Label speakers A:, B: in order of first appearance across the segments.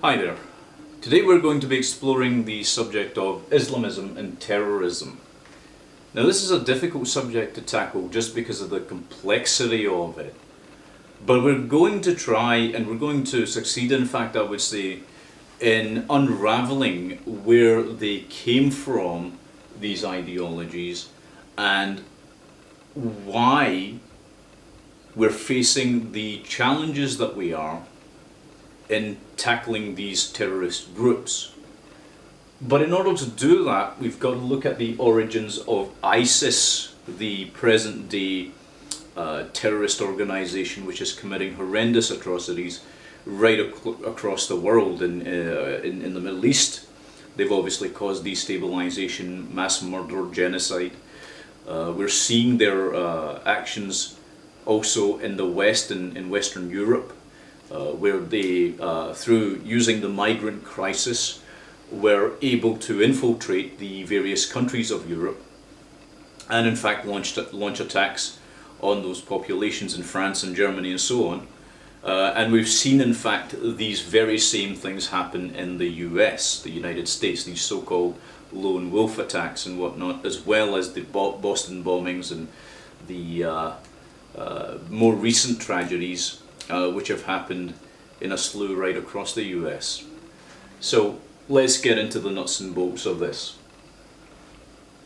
A: Hi there. Today we're going to be exploring the subject of Islamism and terrorism. Now this is a difficult subject to tackle just because of the complexity of it. But we're going to try, and we're going to succeed, in fact I would say, in unraveling where they came from, these ideologies, and why we're facing the challenges that we are in tackling these terrorist groups. But in order to do that, we've got to look at the origins of ISIS, the present day terrorist organization which is committing horrendous atrocities right across the world. In the Middle East, they've obviously caused destabilization, mass murder, genocide. We're seeing their actions also in the West, in Western Europe, where they, through using the migrant crisis, were able to infiltrate the various countries of Europe and in fact launch attacks on those populations in France and Germany and so on. And we've seen in fact these very same things happen in the US, the United States, these so-called lone wolf attacks and whatnot, as well as the Boston bombings and the more recent tragedies which have happened in a slew right across the US. So let's get into the nuts and bolts of this.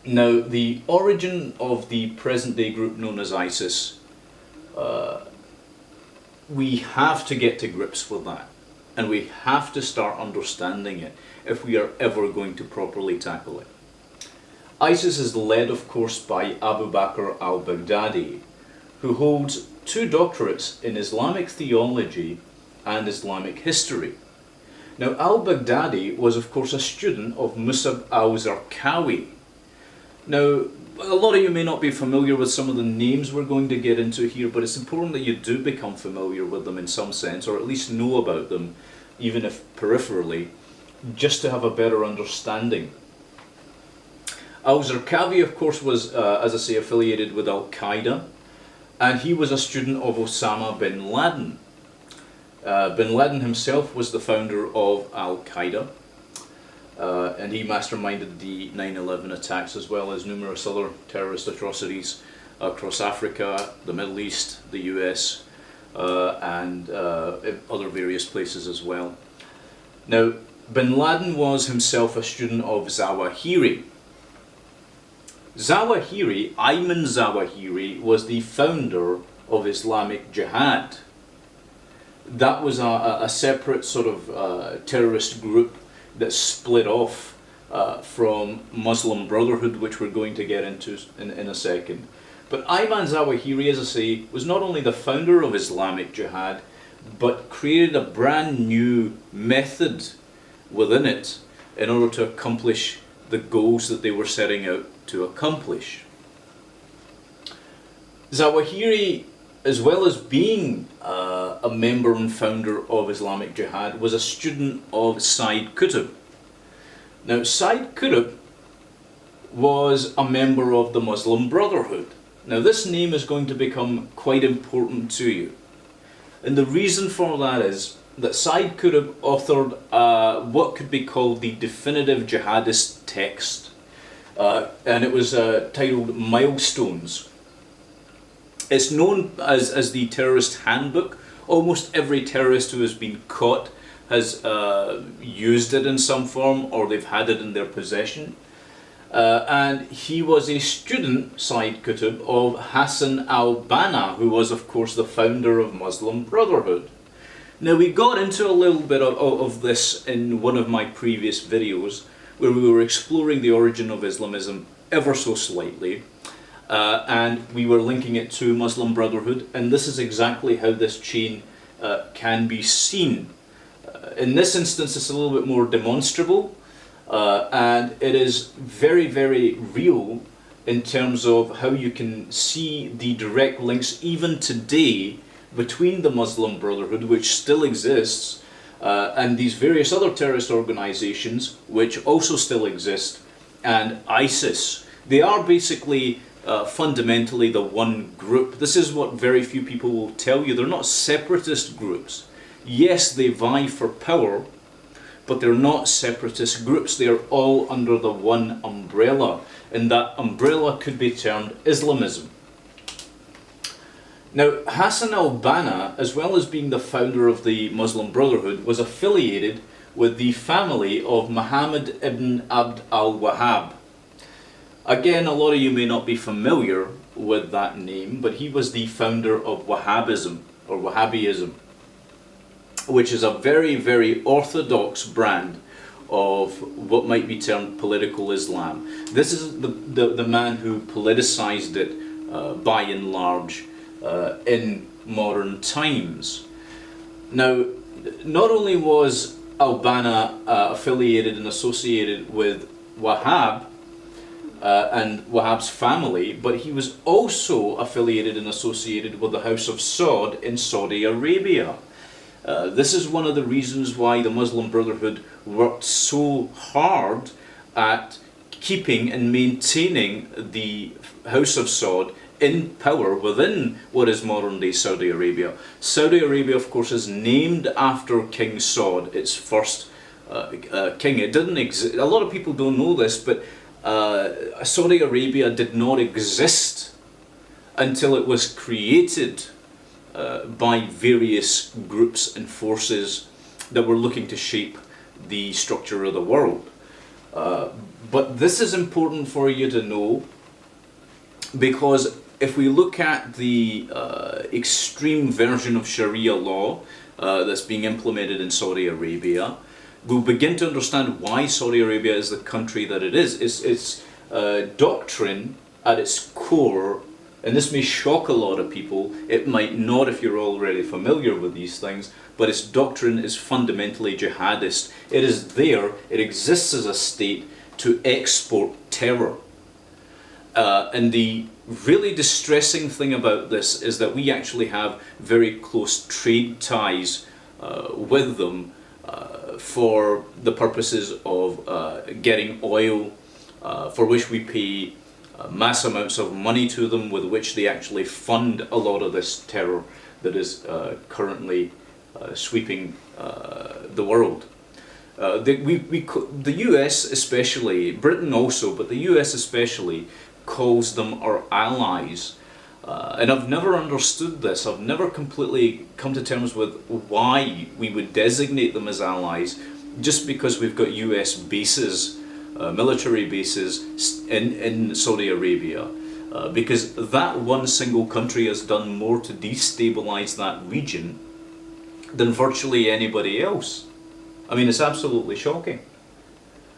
A: Now, the origin of the present day group known as ISIS, we have to get to grips with that, and we have to start understanding it if we are ever going to properly tackle it. ISIS is led, of course, by Abu Bakr al-Baghdadi, who holds 2 doctorates in Islamic theology and Islamic history. Now, al-Baghdadi was, of course, a student of Musab al-Zarqawi. Now, a lot of you may not be familiar with some of the names we're going to get into here, but it's important that you do become familiar with them in some sense, or at least know about them, even if peripherally, just to have a better understanding. Al-Zarqawi, of course, was, as I say, affiliated with Al-Qaeda, and he was a student of Osama bin Laden. Bin Laden himself was the founder of Al-Qaeda, and he masterminded the 9/11 attacks as well as numerous other terrorist atrocities across Africa, the Middle East, the US, and other various places as well. Now, bin Laden was himself a student of Zawahiri. Zawahiri, Ayman Zawahiri, was the founder of Islamic Jihad. That was a separate sort of terrorist group that split off from Muslim Brotherhood, which we're going to get into in a second. But Ayman Zawahiri, as I say, was not only the founder of Islamic Jihad, but created a brand new method within it in order to accomplish the goals that they were setting out to accomplish. Zawahiri, as well as being a member and founder of Islamic Jihad, was a student of Sayyid Qutb. Now, Sayyid Qutb was a member of the Muslim Brotherhood. Now, this name is going to become quite important to you. And the reason for that is that Sayyid Qutb authored what could be called the definitive jihadist text. And it was titled Milestones. It's known as the terrorist handbook. Almost every terrorist who has been caught has used it in some form, or they've had it in their possession. And he was a student, Sayyid Qutb, of Hassan al-Banna, who was, of course, the founder of Muslim Brotherhood. Now, we got into a little bit of this in one of my previous videos, where we were exploring the origin of Islamism ever so slightly. And we were linking it to Muslim Brotherhood, and this is exactly how this chain can be seen. In this instance, it's a little bit more demonstrable, and it is very, very real in terms of how you can see the direct links even today between the Muslim Brotherhood, which still exists, and these various other terrorist organizations, which also still exist, and ISIS. They are basically fundamentally the one group. This is what very few people will tell you. They're not separatist groups. Yes, they vie for power, but they're not separatist groups. They are all under the one umbrella, and that umbrella could be termed Islamism. Now, Hassan al-Banna, as well as being the founder of the Muslim Brotherhood, was affiliated with the family of Muhammad ibn Abd al-Wahhab. Again, a lot of you may not be familiar with that name, but he was the founder of Wahhabism, or Wahhabism, which is a very, very orthodox brand of what might be termed political Islam. This is the man who politicized it by and large in modern times. Now, not only was al-Banna affiliated and associated with Wahhab and Wahhab's family, but he was also affiliated and associated with the House of Saud in Saudi Arabia. This is one of the reasons why the Muslim Brotherhood worked so hard at keeping and maintaining the House of Saud in power within what is modern-day Saudi Arabia. Saudi Arabia, of course, is named after King Saud, its first king. It didn't exist. A lot of people don't know this, but Saudi Arabia did not exist until it was created by various groups and forces that were looking to shape the structure of the world. But this is important for you to know, because if we look at the extreme version of Sharia law that's being implemented in Saudi Arabia, we'll begin to understand why Saudi Arabia is the country that it is. Its doctrine at its core, and this may shock a lot of people, it might not if you're already familiar with these things, but its doctrine is fundamentally jihadist. It is there, it exists as a state to export terror. And the really distressing thing about this is that we actually have very close trade ties with them for the purposes of getting oil, for which we pay mass amounts of money to them, with which they actually fund a lot of this terror that is currently sweeping the world. The US especially, Britain also, but the US especially, calls them our allies. And I've never understood this. I've never completely come to terms with why we would designate them as allies just because we've got US bases, military bases in Saudi Arabia. Because that one single country has done more to destabilize that region than virtually anybody else. I mean, it's absolutely shocking.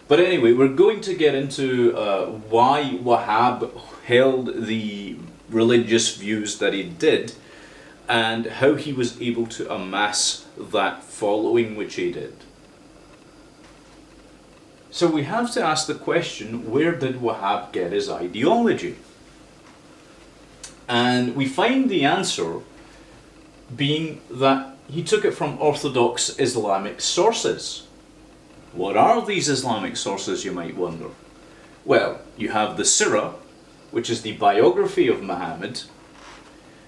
A: But anyway, we're going to get into why Wahhab held the religious views that he did, and how he was able to amass that following which he did. So we have to ask the question, where did Wahhab get his ideology? And we find the answer being that he took it from orthodox Islamic sources. What are these Islamic sources, you might wonder? Well, you have the Sirah, which is the biography of Muhammad.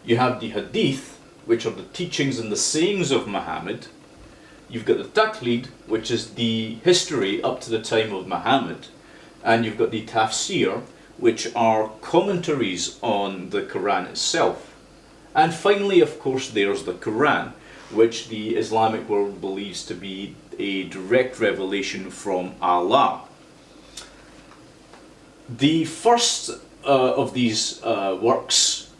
A: You have the Hadith, which are the teachings and the sayings of Muhammad. You've got the Taqlid, which is the history up to the time of Muhammad. And you've got the Tafsir, which are commentaries on the Quran itself. And finally, of course, there's the Quran, which the Islamic world believes to be a direct revelation from Allah. The first of these works,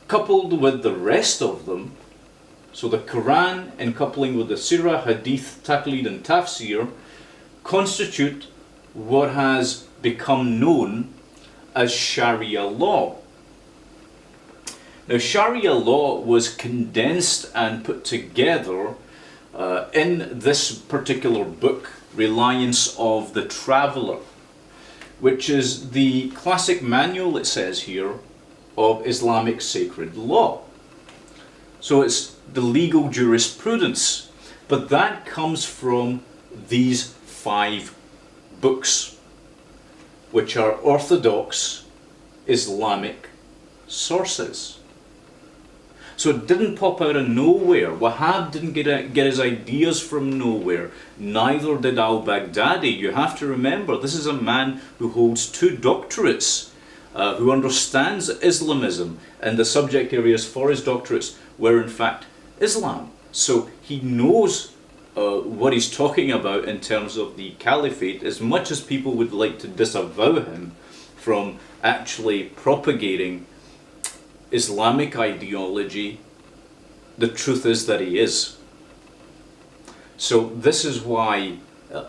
A: coupled with the rest of them, so the Quran in coupling with the Sirah, Hadith, Taqlid and Tafsir, constitute what has become known as Sharia law. Now, Sharia law was condensed and put together in this particular book, Reliance of the Traveller, which is the classic manual, it says here, of Islamic sacred law. So it's the legal jurisprudence, but that comes from these 5 books, which are orthodox Islamic sources. So it didn't pop out of nowhere. Wahhab didn't get his ideas from nowhere. Neither did al-Baghdadi. You have to remember, this is a man who holds 2 doctorates, who understands Islamism, and the subject areas for his doctorates were in fact Islam. So he knows what he's talking about in terms of the caliphate, as much as people would like to disavow him from actually propagating Islamic ideology. The truth is that he is. So this is why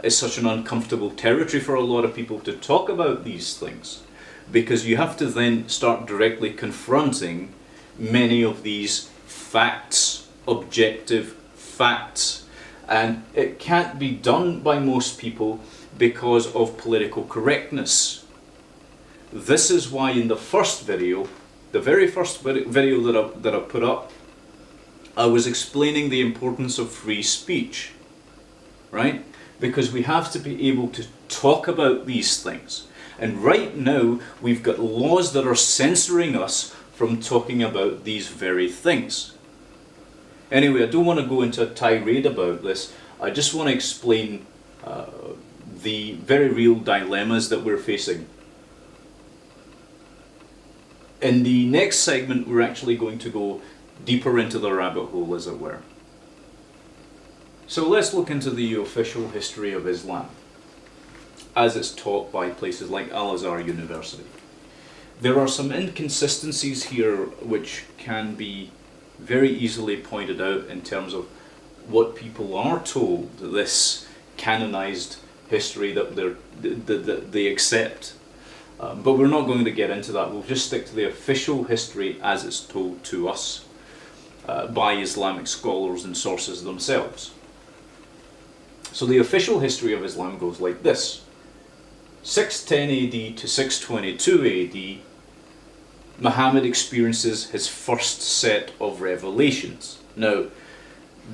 A: it's such an uncomfortable territory for a lot of people to talk about these things, because you have to then start directly confronting many of these facts, objective facts, and it can't be done by most people because of political correctness. This is why in the first video, the very first video that I put up, I was explaining the importance of free speech, right? Because we have to be able to talk about these things. And right now, we've got laws that are censoring us from talking about these very things. Anyway, I don't want to go into a tirade about this. I just want to explain the very real dilemmas that we're facing. In the next segment, we're actually going to go deeper into the rabbit hole, as it were. So let's look into the official history of Islam, as it's taught by places like Al-Azhar University. There are some inconsistencies here which can be very easily pointed out in terms of what people are told, this canonized history that they accept. But we're not going to get into that. We'll just stick to the official history as it's told to us by Islamic scholars and sources themselves. So the official history of Islam goes like this. 610 AD to 622 AD, Muhammad experiences his first set of revelations. Now,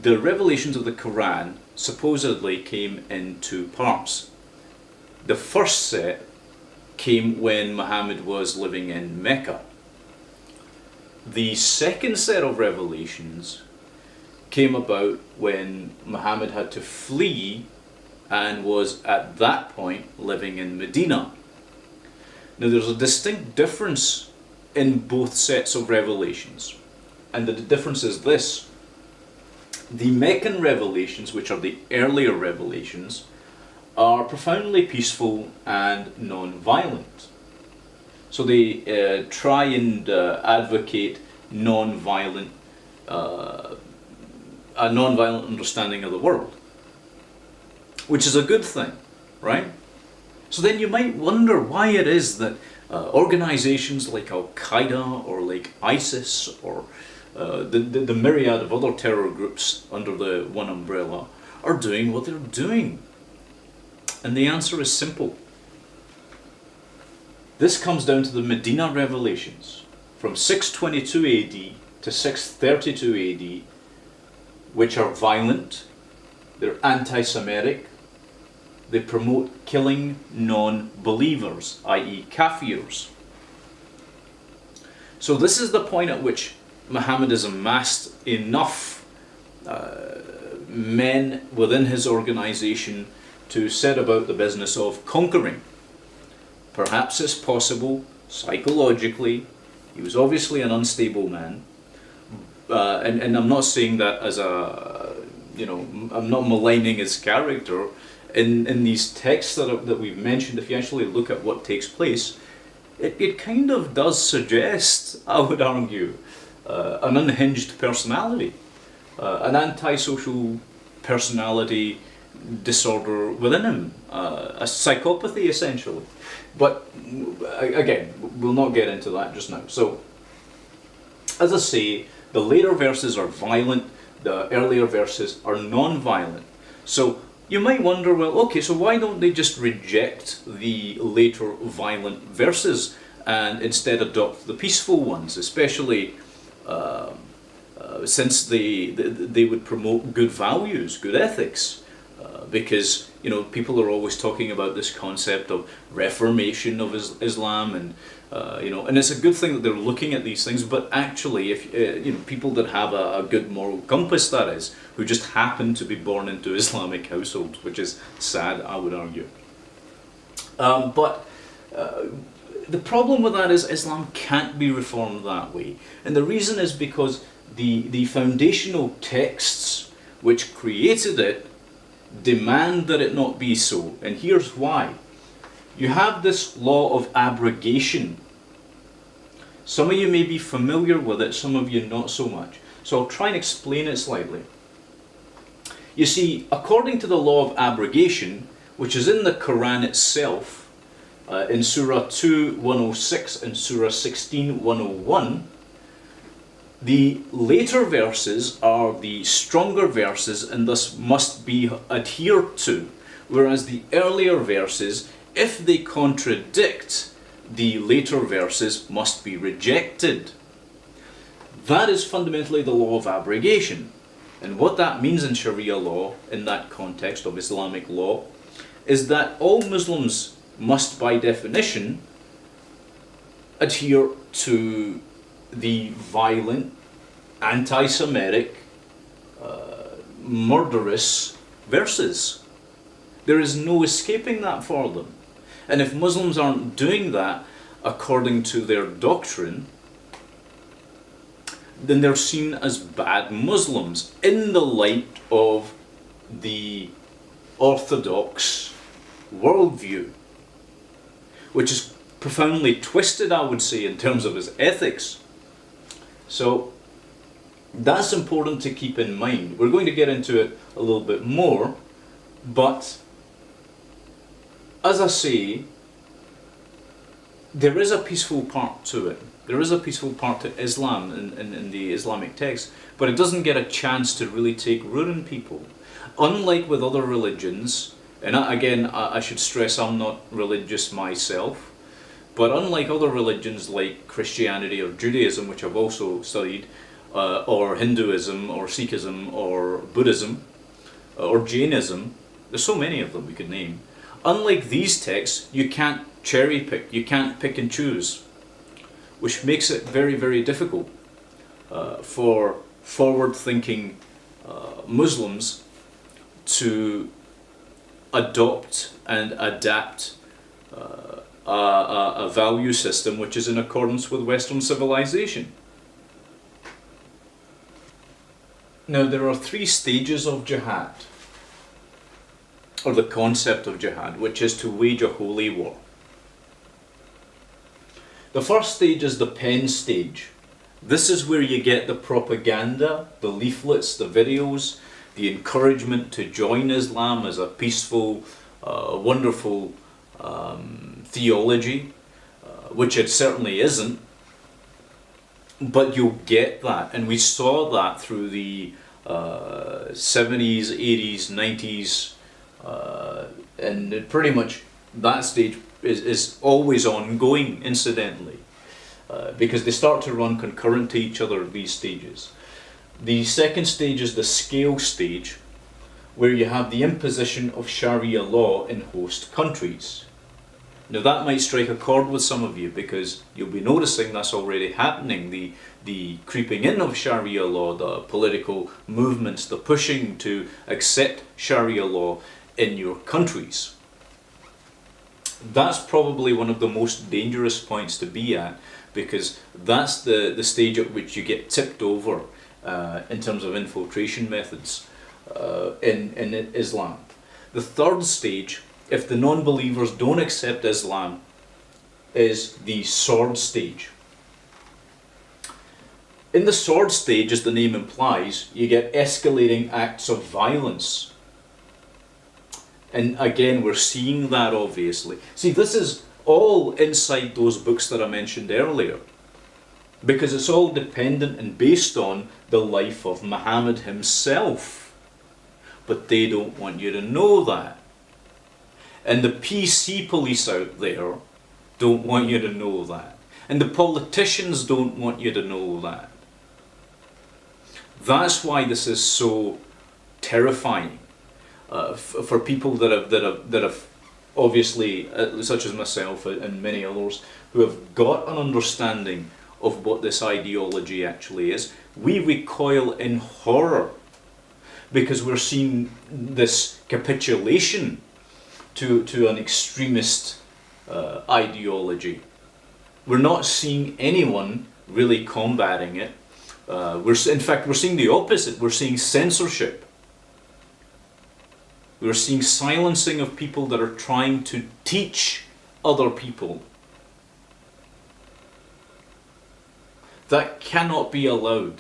A: the revelations of the Quran supposedly came in 2 parts. The first set came when Muhammad was living in Mecca. The second set of revelations came about when Muhammad had to flee and was at that point living in Medina. Now there's a distinct difference in both sets of revelations, and the difference is this. The Meccan revelations, which are the earlier revelations, are profoundly peaceful and non-violent. So they try and advocate non-violent, a non-violent understanding of the world, which is a good thing, right? So then you might wonder why it is that organizations like Al-Qaeda or like ISIS or the myriad of other terror groups under the one umbrella are doing what they're doing. And the answer is simple. This comes down to the Medina revelations from 622 AD to 632 AD, which are violent, they're anti-Semitic, they promote killing non-believers, i.e. kafirs. So this is the point at which Muhammad has amassed enough men within his organization to set about the business of conquering. Perhaps it's possible psychologically. He was obviously an unstable man, and I'm not saying that as a, I'm not maligning his character. In these texts that we've mentioned, if you actually look at what takes place, it kind of does suggest, I would argue, an unhinged personality, an antisocial personality disorder within him, a psychopathy essentially. But again, we'll not get into that just now. So, as I say, the later verses are violent, the earlier verses are non-violent. So you might wonder, well, okay, so why don't they just reject the later violent verses and instead adopt the peaceful ones, especially since they would promote good values, good ethics, Because people are always talking about this concept of reformation of Islam, and and it's a good thing that they're looking at these things. But actually, if people that have a good moral compass, that is, who just happen to be born into Islamic households, which is sad, I would argue. But the problem with that is Islam can't be reformed that way, and the reason is because the foundational texts which created it demand that it not be so, and here's why. You have this law of abrogation. Some of you may be familiar with it, some of you not so much. So I'll try and explain it slightly. You see, according to the law of abrogation, which is in the Quran itself, in Surah 2:106 and Surah 16:101, the later verses are the stronger verses and thus must be adhered to, whereas the earlier verses, if they contradict the later verses, must be rejected. That is fundamentally the law of abrogation. And what that means in Sharia law, in that context of Islamic law, is that all Muslims must, by definition, adhere to the violent, anti-Semitic, murderous verses. There is no escaping that for them. And if Muslims aren't doing that according to their doctrine, then they're seen as bad Muslims in the light of the orthodox worldview, which is profoundly twisted, I would say, in terms of its ethics. So that's important to keep in mind. We're going to get into it a little bit more, but as I say, there is a peaceful part to it. There is a peaceful part to Islam in the Islamic text, but it doesn't get a chance to really take root in people. Unlike with other religions, and I should stress I'm not religious myself, but unlike other religions like Christianity or Judaism, which I've also studied, or Hinduism or Sikhism or Buddhism or Jainism, there's so many of them we could name. Unlike these texts, you can't cherry pick, you can't pick and choose, which makes it very, very difficult for forward-thinking Muslims to adopt and adapt a value system which is in accordance with Western civilization. Now, there are 3 stages of jihad, or the concept of jihad, which is to wage a holy war. The first stage is the pen stage. This is where you get the propaganda, the leaflets, the videos, the encouragement to join Islam as a peaceful, wonderful theology, which it certainly isn't. But you'll get that, and we saw that through the 70s, 80s, 90s, and pretty much that stage is always ongoing, incidentally, because they start to run concurrent to each other, these stages. The second stage is the scale stage, where you have the imposition of Sharia law in host countries. Now that might strike a chord with some of you, because you'll be noticing that's already happening, the creeping in of Sharia law, the political movements, the pushing to accept Sharia law in your countries. That's probably one of the most dangerous points to be at, because that's the stage at which you get tipped over in terms of infiltration methods in Islam. The third stage, if the non-believers don't accept Islam, is the sword stage. In the sword stage, as the name implies, you get escalating acts of violence. And again, we're seeing that obviously. See, this is all inside those books that I mentioned earlier, because it's all dependent and based on the life of Muhammad himself. But they don't want you to know that. And the PC police out there don't want you to know that. And the politicians don't want you to know that. That's why this is so terrifying. for people that have obviously, such as myself and many others, who have got an understanding of what this ideology actually is, we recoil in horror because we're seeing this capitulation to an extremist ideology. We're not seeing anyone really combating it. We're seeing the opposite. We're seeing censorship. We're seeing silencing of people that are trying to teach other people. That cannot be allowed.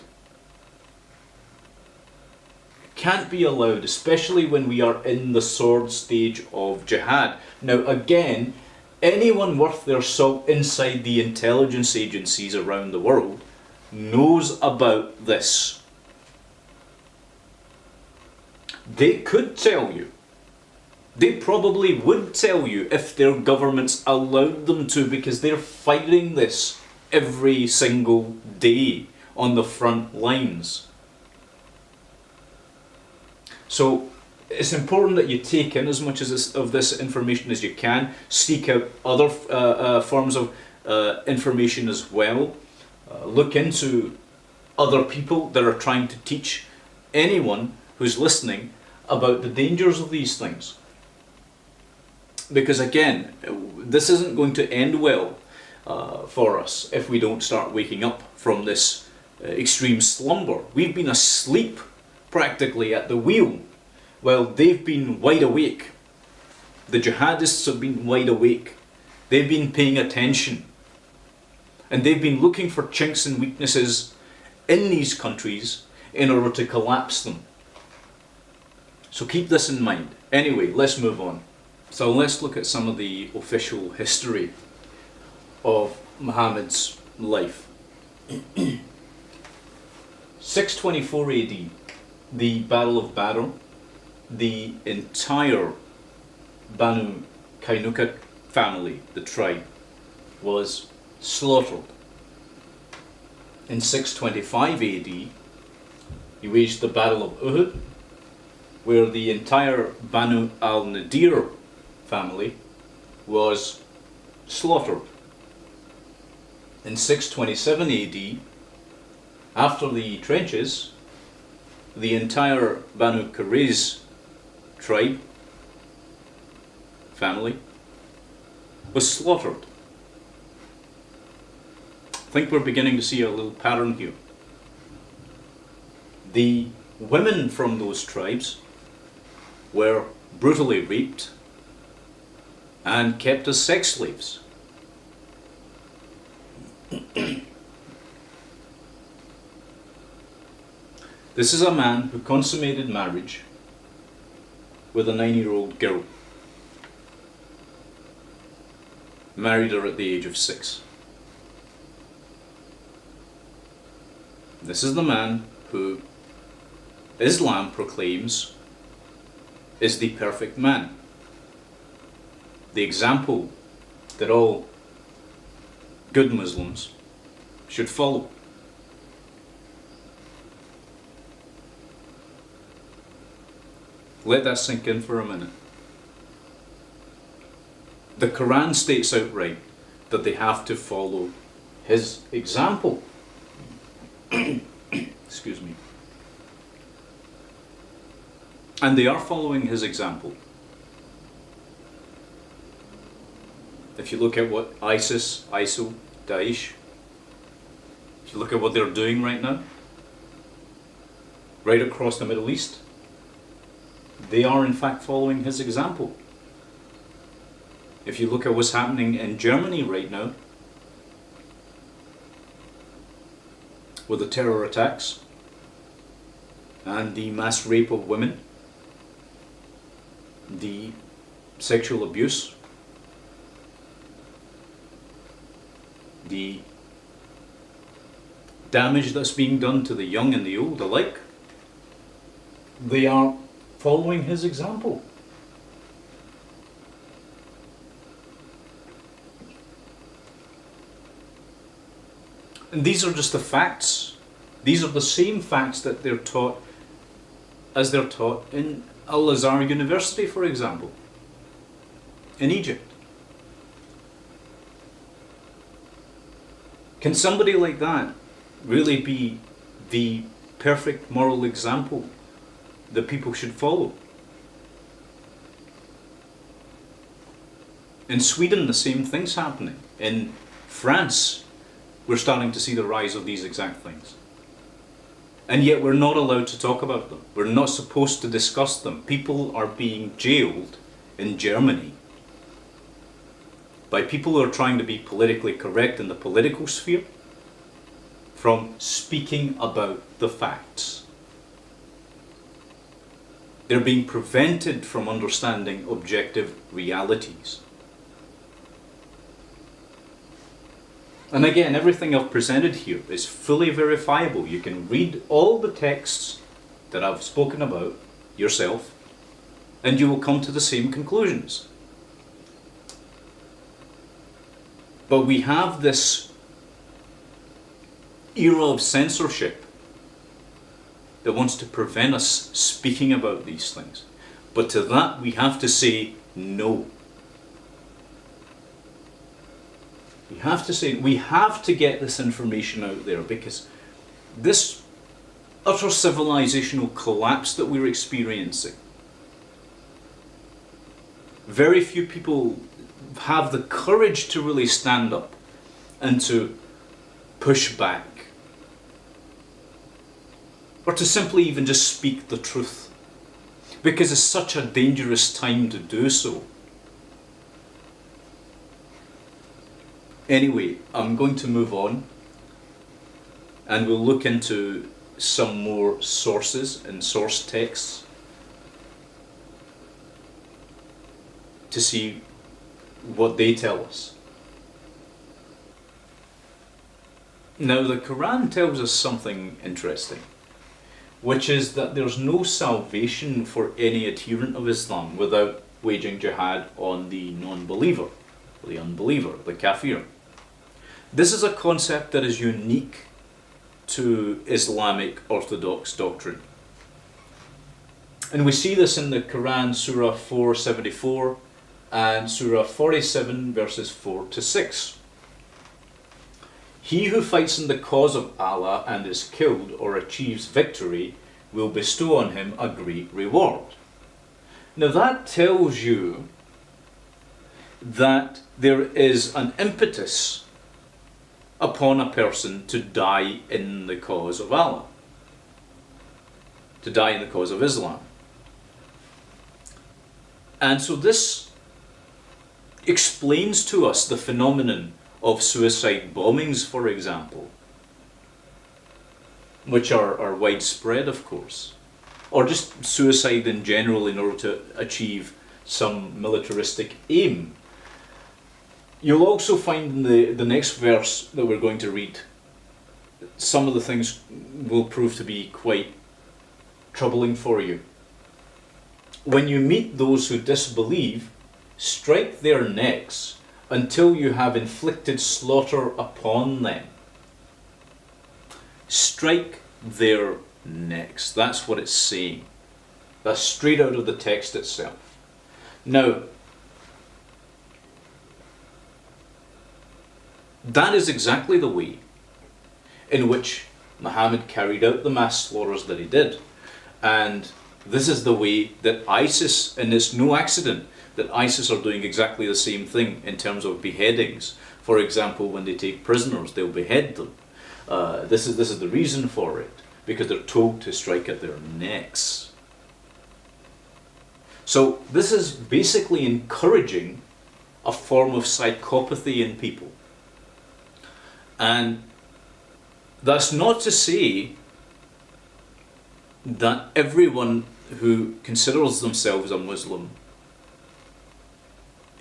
A: Can't be allowed, especially when we are in the sword stage of jihad. Now again, anyone worth their salt inside the intelligence agencies around the world knows about this. They could tell you. They probably would tell you if their governments allowed them to, because they're fighting this every single day on the front lines. So it's important that you take in as much of this information as you can. Seek out other forms of information as well. Look into other people that are trying to teach anyone who's listening about the dangers of these things. Because again, this isn't going to end well for us if we don't start waking up from this extreme slumber. We've been asleep practically at the wheel while they've been wide awake. The jihadists have been wide awake. They've been paying attention. And they've been looking for chinks and weaknesses in these countries in order to collapse them. So keep this in mind. Anyway, let's move on. So let's look at some of the official history of Muhammad's life. 624 AD, the Battle of Badr, the entire Banu Kainuka family, the tribe, was slaughtered. In 625 AD, he waged the Battle of Uhud, where the entire Banu al-Nadir family was slaughtered. In 627 AD, after the trenches, the entire Banu Qurayz tribe family was slaughtered. I think we're beginning to see a little pattern here. The women from those tribes were brutally raped and kept as sex slaves. This is a man who consummated marriage with a 9-year-old girl. Married her at the age of 6. This is the man who Islam proclaims is the perfect man. The example that all good Muslims should follow. Let that sink in for a minute. The Quran states outright that they have to follow his example. Excuse me. And they are following his example. If you look at what ISIS, ISIL, Daesh, if you look at what they're doing right now, right across the Middle East, they are in fact following his example. If you look at what's happening in Germany right now, with the terror attacks and the mass rape of women, the sexual abuse, the damage that's being done to the young and the old alike, they are following his example. And these are just the facts. These are the same facts that they're taught as they're taught in Al-Azhar University, for example, in Egypt. Can somebody like that really be the perfect moral example that people should follow? In Sweden, the same thing's happening. In France, we're starting to see the rise of these exact things. And yet we're not allowed to talk about them. We're not supposed to discuss them. People are being jailed in Germany by people who are trying to be politically correct in the political sphere from speaking about the facts. They're being prevented from understanding objective realities. And again, everything I've presented here is fully verifiable. You can read all the texts that I've spoken about yourself, and you will come to the same conclusions. But we have this era of censorship that wants to prevent us speaking about these things. But to that we have to say no. We have to get this information out there, because this utter civilizational collapse that we're experiencing, very few people have the courage to really stand up and to push back, or to simply even just speak the truth, because it's such a dangerous time to do so. Anyway, I'm going to move on, and we'll look into some more sources and source texts to see what they tell us. Now, the Quran tells us something interesting, which is that there's no salvation for any adherent of Islam without waging jihad on the non-believer, the unbeliever, the kafir. This is a concept that is unique to Islamic Orthodox doctrine. And we see this in the Quran, Surah 474 and Surah 47, verses 4 to 6. He who fights in the cause of Allah and is killed or achieves victory will bestow on him a great reward. Now that tells you that there is an impetus upon a person to die in the cause of Allah, to die in the cause of Islam. And so this explains to us the phenomenon of suicide bombings, for example, which are widespread, of course, or just suicide in general in order to achieve some militaristic aim. You'll also find in the next verse that we're going to read, some of the things will prove to be quite troubling for you. When you meet those who disbelieve, strike their necks until you have inflicted slaughter upon them. Strike their necks. That's what it's saying. That's straight out of the text itself. Now, that is exactly the way in which Muhammad carried out the mass slaughters that he did. And this is the way that ISIS, and it's no accident that ISIS are doing exactly the same thing in terms of beheadings. For example, when they take prisoners, they'll behead them. This is the reason for it, because they're told to strike at their necks. So this is basically encouraging a form of psychopathy in people. And that's not to say that everyone who considers themselves a Muslim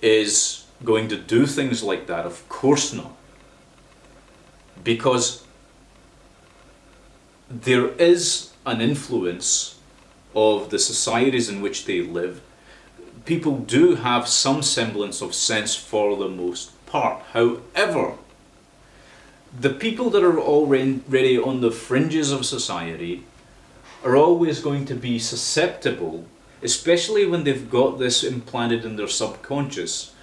A: is going to do things like that. Of course not. Because there is an influence of the societies in which they live. People do have some semblance of sense for the most part. However, the people that are already on the fringes of society are always going to be susceptible especially when they've got this implanted in their subconscious,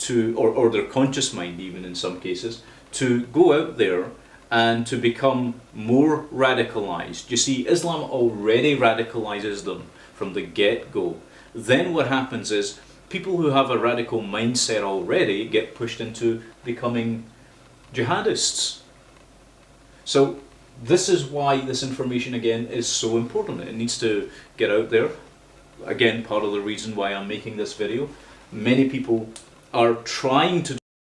A: or their conscious mind even in some cases, to go out there and to become more radicalized. You see, Islam already radicalizes them from the get-go. Then what happens is people who have a radical mindset already get pushed into becoming jihadists. So this is why this information again is so important. It needs to get out there. Again, part of the reason why I'm making this video. Many people are trying to